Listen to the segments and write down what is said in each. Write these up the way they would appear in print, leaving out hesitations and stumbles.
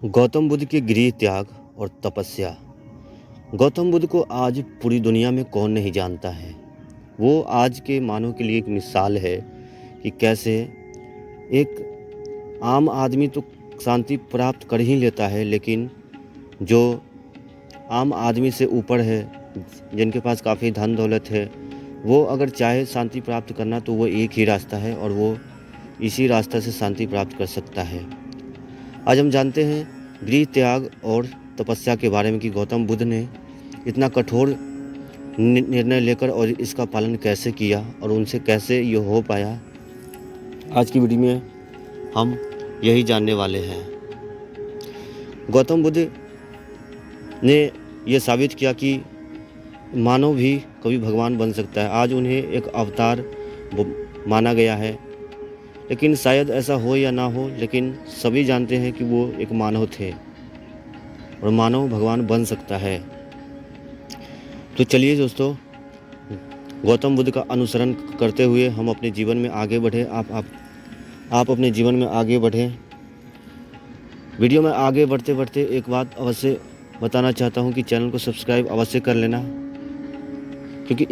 गौतम बुद्ध के गृह त्याग और तपस्या। गौतम बुद्ध को आज पूरी दुनिया में कौन नहीं जानता है। वो आज के मानव के लिए एक मिसाल है कि कैसे एक आम आदमी तो शांति प्राप्त कर ही लेता है, लेकिन जो आम आदमी से ऊपर है, जिनके पास काफ़ी धन दौलत है, वो अगर चाहे शांति प्राप्त करना तो वो एक ही रास्ता है और वो इसी रास्ता से शांति प्राप्त कर सकता है। आज हम जानते हैं गृह त्याग और तपस्या के बारे में कि गौतम बुद्ध ने इतना कठोर निर्णय लेकर और इसका पालन कैसे किया और उनसे कैसे ये हो पाया। आज की वीडियो में हम यही जानने वाले हैं। गौतम बुद्ध ने यह साबित किया कि मानव भी कभी भगवान बन सकता है। आज उन्हें एक अवतार माना गया है, लेकिन शायद ऐसा हो या ना हो, लेकिन सभी जानते हैं कि वो एक मानव थे और मानव भगवान बन सकता है। तो चलिए दोस्तों, गौतम बुद्ध का अनुसरण करते हुए हम अपने जीवन में आगे बढ़ें। आप अपने जीवन में आगे बढ़ें। वीडियो में आगे बढ़ते बढ़ते एक बात अवश्य बताना चाहता हूँ कि चैनल को सब्सक्राइब अवश्य कर लेना, क्योंकि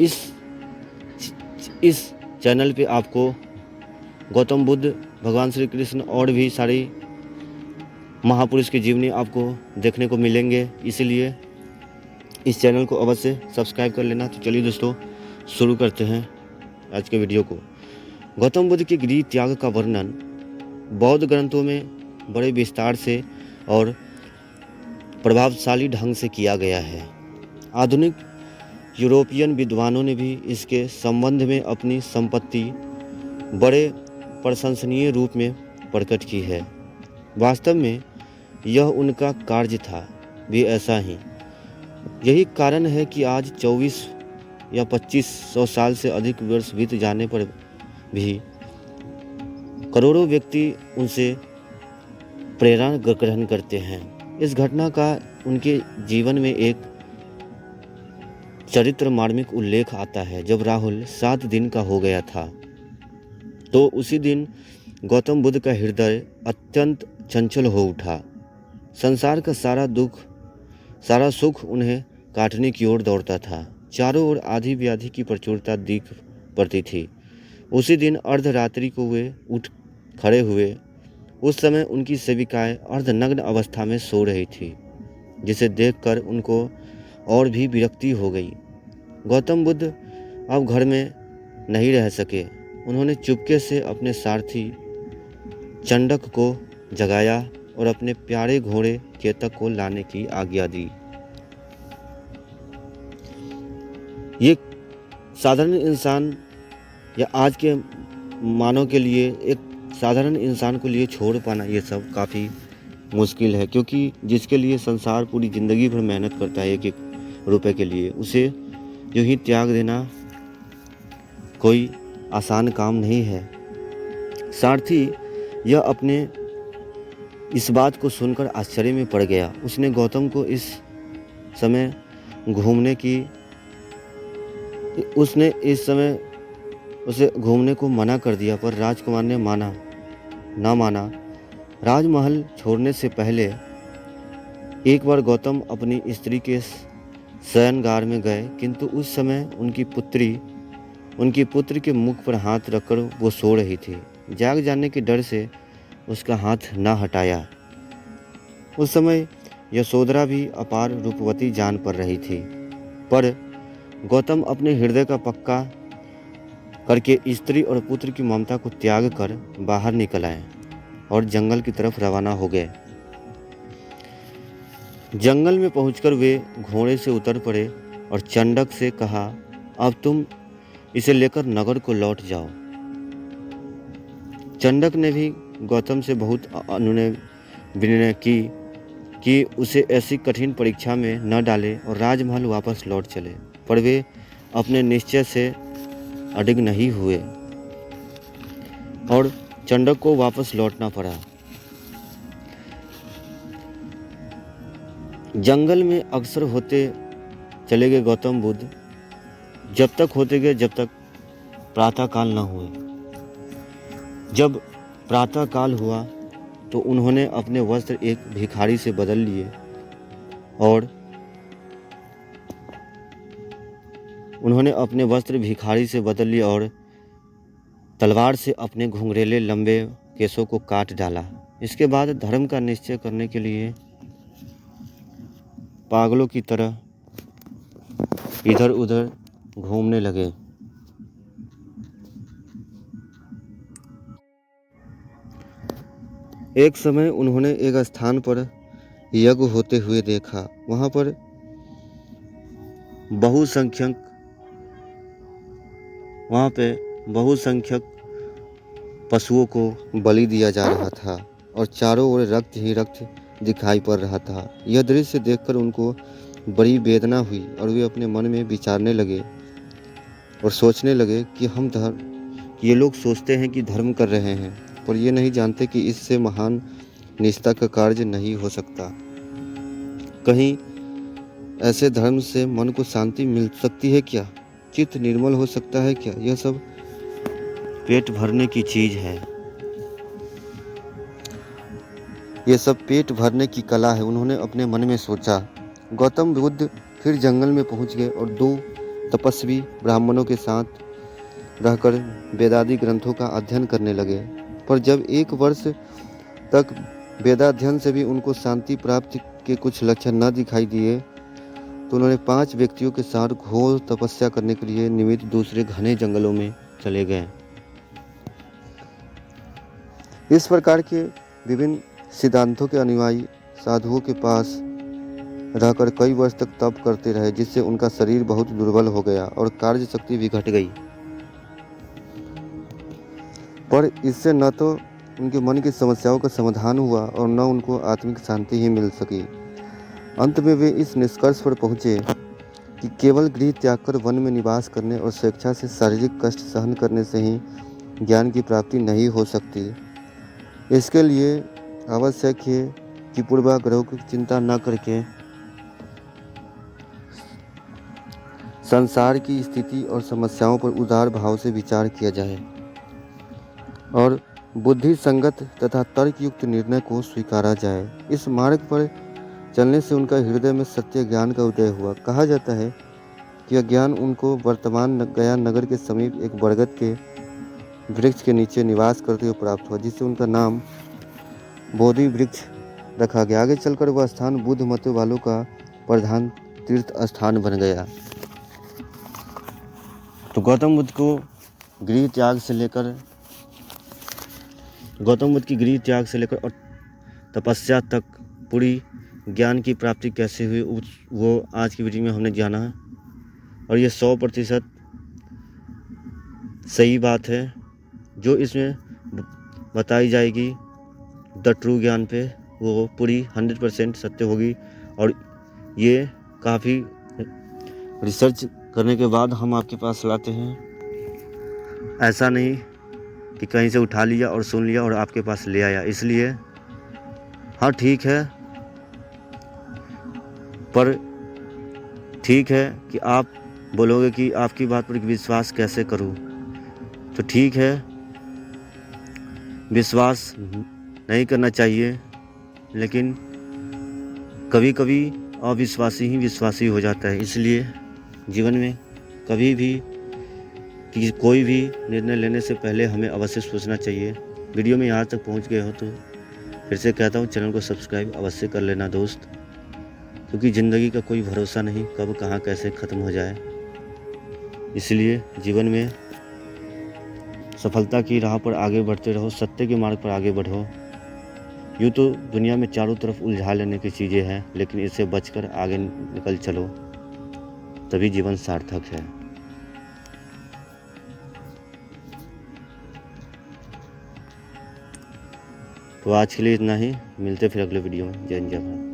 इस चैनल पे आपको गौतम बुद्ध, भगवान श्री कृष्ण और भी सारी महापुरुष की जीवनी आपको देखने को मिलेंगे, इसीलिए इस चैनल को अवश्य सब्सक्राइब कर लेना। तो चलिए दोस्तों, शुरू करते हैं आज के वीडियो को। गौतम बुद्ध के गृह त्याग का वर्णन बौद्ध ग्रंथों में बड़े विस्तार से और प्रभावशाली ढंग से किया गया है। आधुनिक यूरोपियन विद्वानों ने भी इसके संबंध में अपनी संपत्ति बड़े प्रशंसनीय रूप में प्रकट की है। वास्तव में यह उनका कार्य था भी ऐसा ही। यही कारण है कि आज 24 या 2500 साल से अधिक वर्ष बीत जाने पर भी करोड़ों व्यक्ति उनसे प्रेरणा ग्रहण करते हैं। इस घटना का उनके जीवन में एक चरित्र मार्मिक उल्लेख आता है। जब राहुल 7 दिन का हो गया था तो उसी दिन गौतम बुद्ध का हृदय अत्यंत चंचल हो उठा। संसार का सारा दुख, सारा सुख उन्हें काटने की ओर दौड़ता था। चारों ओर आधी व्याधि की प्रचुरता दिख पड़ती थी। उसी दिन अर्धरात्रि को वे उठ खड़े हुए। उस समय उनकी सेविकाएं अर्धनग्न अवस्था में सो रही थी, जिसे देखकर उनको और भी विरक्ति हो गई। गौतम बुद्ध अब घर में नहीं रह सके। उन्होंने चुपके से अपने सारथी चंडक को जगाया और अपने प्यारे घोड़े केतक को लाने की आज्ञा दी। ये साधारण इंसान या आज के मानव के लिए, एक साधारण इंसान को लिए छोड़ पाना ये सब काफ़ी मुश्किल है, क्योंकि जिसके लिए संसार पूरी ज़िंदगी भर मेहनत करता है एक एक रुपए के लिए, उसे यूँ ही त्याग देना कोई आसान काम नहीं है। सारथी यह अपने इस बात को सुनकर आश्चर्य में पड़ गया। उसने गौतम को इस समय उसे घूमने को मना कर दिया, पर राजकुमार ने ना माना। राजमहल छोड़ने से पहले एक बार गौतम अपनी स्त्री के शयनगार में गए, किंतु उस समय उनकी पुत्री के मुख पर हाथ रखकर वो सो रही थी। जाग जाने के डर से उसका हाथ न हटाया। उस समय यशोधरा भी अपार रूपवती जान पड़ रही थी, पर गौतम अपने हृदय का पक्का करके स्त्री और पुत्र की ममता को त्याग कर बाहर निकल आए और जंगल की तरफ रवाना हो गए। जंगल में पहुंचकर वे घोड़े से उतर पड़े और चंडक से कहा, अब तुम इसे लेकर नगर को लौट जाओ। चंडक ने भी गौतम से बहुत विनय की कि उसे ऐसी कठिन परीक्षा में न डाले और राजमहल वापस लौट चले, पर वे अपने निश्चय से अडिग नहीं हुए और चंडक को वापस लौटना पड़ा। जंगल में अक्सर होते चले गए गौतम बुद्ध, जब तक होते गए जब तक प्रातःकाल न हुए। जब प्रातःकाल हुआ तो उन्होंने अपने वस्त्र एक भिखारी से बदल लिए और तलवार से अपने घुंघरेले लंबे केसों को काट डाला। इसके बाद धर्म का निश्चय करने के लिए पागलों की तरह इधर उधर घूमने लगे। एक समय उन्होंने एक स्थान पर यज्ञ होते हुए देखा। वहां पर बहुसंख्यक पशुओं को बलि दिया जा रहा था और चारों ओर रक्त ही रक्त दिखाई पड़ रहा था। यह दृश्य देखकर उनको बड़ी वेदना हुई और वे अपने मन में विचारने लगे और सोचने लगे कि ये लोग सोचते हैं कि धर्म कर रहे हैं, पर ये नहीं जानते कि इससे महान निष्ठा का कार्य नहीं हो सकता। कहीं ऐसे धर्म से मन को शांति मिल सकती है क्या? चित्त निर्मल हो सकता है क्या? यह सब पेट भरने की चीज है। यह सब पेट भरने की कला है, उन्होंने अपने मन में सोचा। गौतम बुद्ध फिर जंगल में पहुंच गए और 2 तपस्वी ब्राह्मणों के साथ रहकर वेदादि ग्रंथों का अध्ययन करने लगे। पर जब 1 वर्ष तक वेदाध्ययन से भी उनको शांति प्राप्ति के कुछ लक्षण न दिखाई दिए, तो उन्होंने 5 व्यक्तियों के साथ घोर तपस्या करने के लिए निमित्त दूसरे घने जंगलों में चले गए। इस प्रकार के विभिन्न सिद्धांतों के अनुयायी साधुओं के पास रहकर कई वर्ष तक तप करते रहे, जिससे उनका शरीर बहुत दुर्बल हो गया और कार्य शक्ति भी घट गई। पर इससे न तो उनके मन की समस्याओं का समाधान हुआ और न उनको आत्मिक शांति ही मिल सकी। अंत में वे इस निष्कर्ष पर पहुंचे कि केवल गृह त्याग कर वन में निवास करने और स्वेच्छा से शारीरिक कष्ट सहन करने से ही ज्ञान की प्राप्ति नहीं हो सकती। इसके लिए आवश्यक है कि पूर्वाग्रह की चिंता न करके संसार की स्थिति और समस्याओं पर उदार भाव से विचार किया जाए और बुद्धि संगत तथा तर्कयुक्त निर्णय को स्वीकारा जाए। इस मार्ग पर चलने से उनका हृदय में सत्य ज्ञान का उदय हुआ। कहा जाता है कि यह ज्ञान उनको वर्तमान गया नगर के समीप एक बरगद के वृक्ष के नीचे निवास करते हुए प्राप्त हुआ, जिससे उनका नाम बोधि वृक्ष रखा गया। आगे चलकर वह स्थान बुद्ध मत वालों का प्रधान तीर्थ स्थान बन गया। तो गौतम बुद्ध की गृह त्याग से लेकर और तपस्या तक पूरी ज्ञान की प्राप्ति कैसे हुई, वो आज की वीडियो में हमने जाना है। और ये 100% सही बात है जो इसमें बताई जाएगी द ट्रू ज्ञान पे, वो पूरी 100% सत्य होगी। और ये काफ़ी रिसर्च करने के बाद हम आपके पास लाते हैं। ऐसा नहीं कि कहीं से उठा लिया और सुन लिया और आपके पास ले आया। इसलिए हाँ ठीक है, पर ठीक है कि आप बोलोगे कि आपकी बात पर विश्वास कैसे करूं, तो ठीक है, विश्वास नहीं करना चाहिए, लेकिन कभी कभी अविश्वासी ही विश्वासी हो जाता है। इसलिए जीवन में कभी भी कोई भी निर्णय लेने से पहले हमें अवश्य सोचना चाहिए। वीडियो में यहाँ तक पहुँच गए हो तो फिर से कहता हूँ, चैनल को सब्सक्राइब अवश्य कर लेना दोस्त, क्योंकि ज़िंदगी का कोई भरोसा नहीं कब कहाँ कैसे ख़त्म हो जाए। इसलिए जीवन में सफलता की राह पर आगे बढ़ते रहो, सत्य के मार्ग पर आगे बढ़ो। यूँ तो दुनिया में चारों तरफ उलझा लेने की चीज़ें हैं, लेकिन इससे बचकर आगे निकल चलो, तभी जीवन सार्थक है। तो आज के लिए इतना ही, मिलते फिर अगले वीडियो में। जय हिंद जय भारत।